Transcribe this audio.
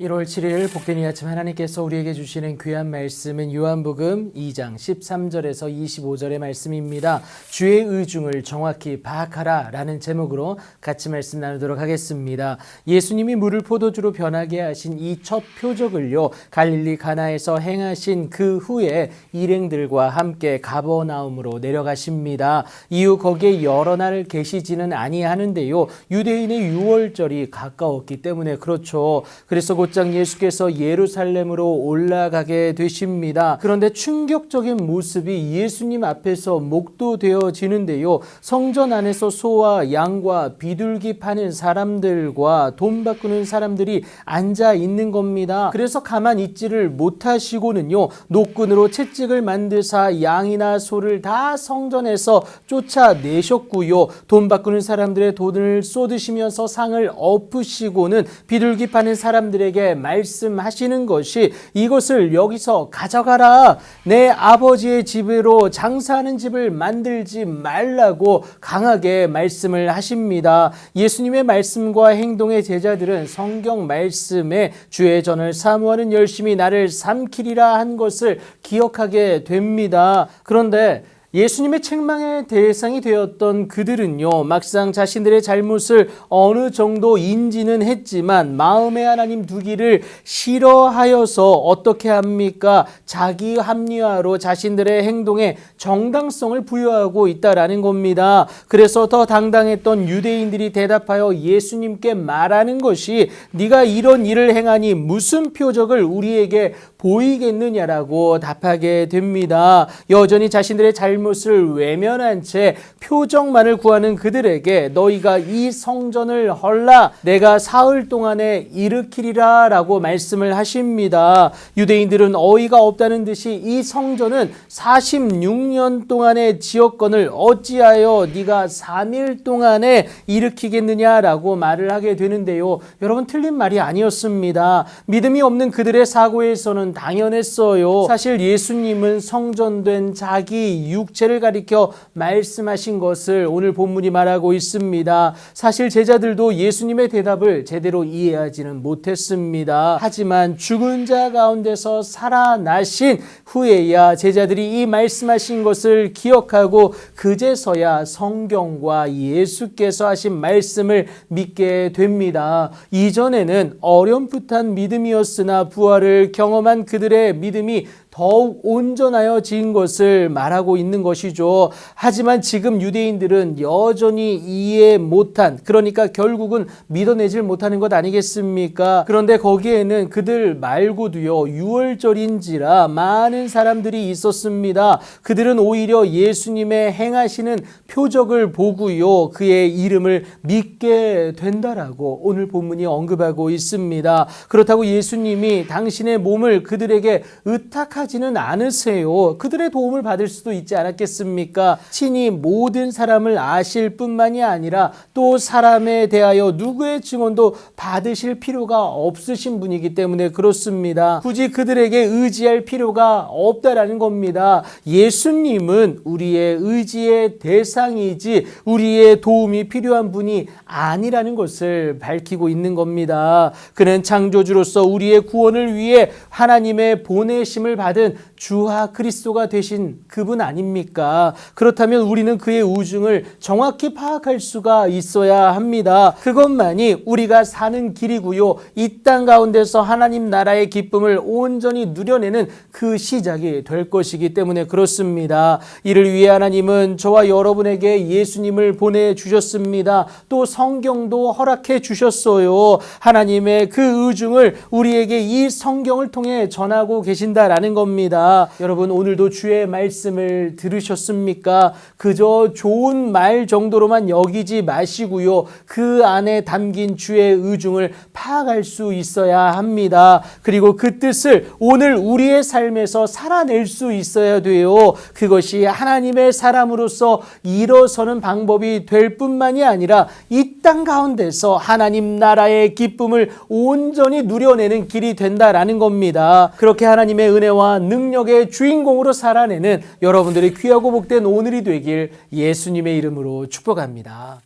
1월 7일 복된 이 아침 하나님께서 우리에게 주시는 귀한 말씀은 요한복음 2장 13절에서 25절의 말씀입니다. 주의 의중을 정확히 파악하라 라는 제목으로 같이 말씀 나누도록 하겠습니다. 예수님이 물을 포도주로 변하게 하신 이 첫 표적을요, 갈릴리 가나에서 행하신 그 후에 일행들과 함께 가버나움으로 내려가십니다. 이후 거기에 여러 날 계시지는 아니하는데요, 유대인의 유월절이 가까웠기 때문에 그렇죠. 그래서 곧장 예수께서 예루살렘으로 올라가게 되십니다. 그런데 충격적인 모습이 예수님 앞에서 목도되어지는데요. 성전 안에서 소와 양과 비둘기 파는 사람들과 돈 바꾸는 사람들이 앉아 있는 겁니다. 그래서 가만히 있지를 못하시고는요, 노끈으로 채찍을 만드사 양이나 소를 다 성전에서 쫓아내셨고요. 돈 바꾸는 사람들의 돈을 쏟으시면서 상을 엎으시고는 비둘기 파는 사람들에게 말씀하시는 것이, 이것을 여기서 가져가라, 내 아버지의 집으로 장사하는 집을 만들지 말라고 강하게 말씀을 하십니다. 예수님의 말씀과 행동의 제자들은 성경 말씀에 주의 전을 사모하는 열심히 나를 삼키리라 한 것을 기억하게 됩니다. 그런데 예수님의 책망의 대상이 되었던 그들은요, 막상 자신들의 잘못을 어느 정도 인지는 했지만 마음에 하나님 두기를 싫어하여서 어떻게 합니까? 자기 합리화로 자신들의 행동에 정당성을 부여하고 있다라는 겁니다. 그래서 더 당당했던 유대인들이 대답하여 예수님께 말하는 것이, 네가 이런 일을 행하니 무슨 표적을 우리에게 보이겠느냐라고 답하게 됩니다. 여전히 자신들의 잘못을 외면한 채 표적만을 구하는 그들에게 너희가 이 성전을 헐라 내가 사흘 동안에 일으키리라 라고 말씀을 하십니다. 유대인들은 어이가 없다는 듯이 이 성전은 46년 동안의 지었건을 어찌하여 네가 3일 동안에 일으키겠느냐라고 말을 하게 되는데요. 여러분, 틀린 말이 아니었습니다. 믿음이 없는 그들의 사고에서는 당연했어요. 사실 예수님은 성전된 자기 육체를 가리켜 말씀하신 것을 오늘 본문이 말하고 있습니다. 사실 제자들도 예수님의 대답을 제대로 이해하지는 못했습니다. 하지만 죽은 자 가운데서 살아나신 후에야 제자들이 이 말씀하신 것을 기억하고 그제서야 성경과 예수께서 하신 말씀을 믿게 됩니다. 이전에는 어렴풋한 믿음이었으나 부활을 경험한 그들의 믿음이 더욱 온전하여진 것을 말하고 있는 것이죠. 하지만 지금 유대인들은 여전히 이해 못한, 그러니까 결국은 믿어내질 못하는 것 아니겠습니까? 그런데 거기에는 그들 말고도요, 유월절인지라 많은 사람들이 있었습니다. 그들은 오히려 예수님의 행하시는 표적을 보고요, 그의 이름을 믿게 된다라고 오늘 본문이 언급하고 있습니다. 그렇다고 예수님이 당신의 몸을 그들에게 의탁하지는 않으세요. 그들의 도움을 받을 수도 있지 않았겠습니까? 친히 모든 사람을 아실 뿐만이 아니라 또 사람에 대하여 누구의 증언도 받으실 필요가 없으신 분이기 때문에 그렇습니다. 굳이 그들에게 의지할 필요가 없다라는 겁니다. 예수님은 우리의 의지의 대상이지 우리의 도움이 필요한 분이 아니라는 것을 밝히고 있는 겁니다. 그는 창조주로서 우리의 구원을 위해 하나님의 보내심을 받은 주와 그리스도가 되신 그분 아닙니까? 그렇다면 우리는 그의 우중을 정확히 파악할 수가 있어야 합니다. 그것만이 우리가 사는 길이고요, 이 땅 가운데서 하나님 나라의 기쁨을 온전히 누려내는 그 시작이 될 것이기 때문에 그렇습니다. 이를 위해 하나님은 저와 여러분에게 예수님을 보내주셨습니다. 또 성경도 허락해 주셨어요. 하나님의 그 의중을 우리에게 이 성경을 통해 전하고 계신다라는 겁니다. 여러분, 오늘도 주의 말씀을 들으셨습니까? 그저 좋은 말 정도로만 여기지 마시고요, 그 안에 담긴 주의 의중을 파악할 수 있어야 합니다. 그리고 그 뜻을 오늘 우리의 삶에서 살아낼 수 있어야 돼요. 그것이 하나님의 사람으로서 일어서는 방법이 될 뿐만이 아니라 이 땅 가운데서 하나님 나라의 기쁨을 온전히 누려내는 길이 된다라는 겁니다. 그렇게 하나님의 은혜와 능력의 주인공으로 살아내는 여러분들의 귀하고 복된 오늘이 되길 예수님의 이름으로 축복합니다.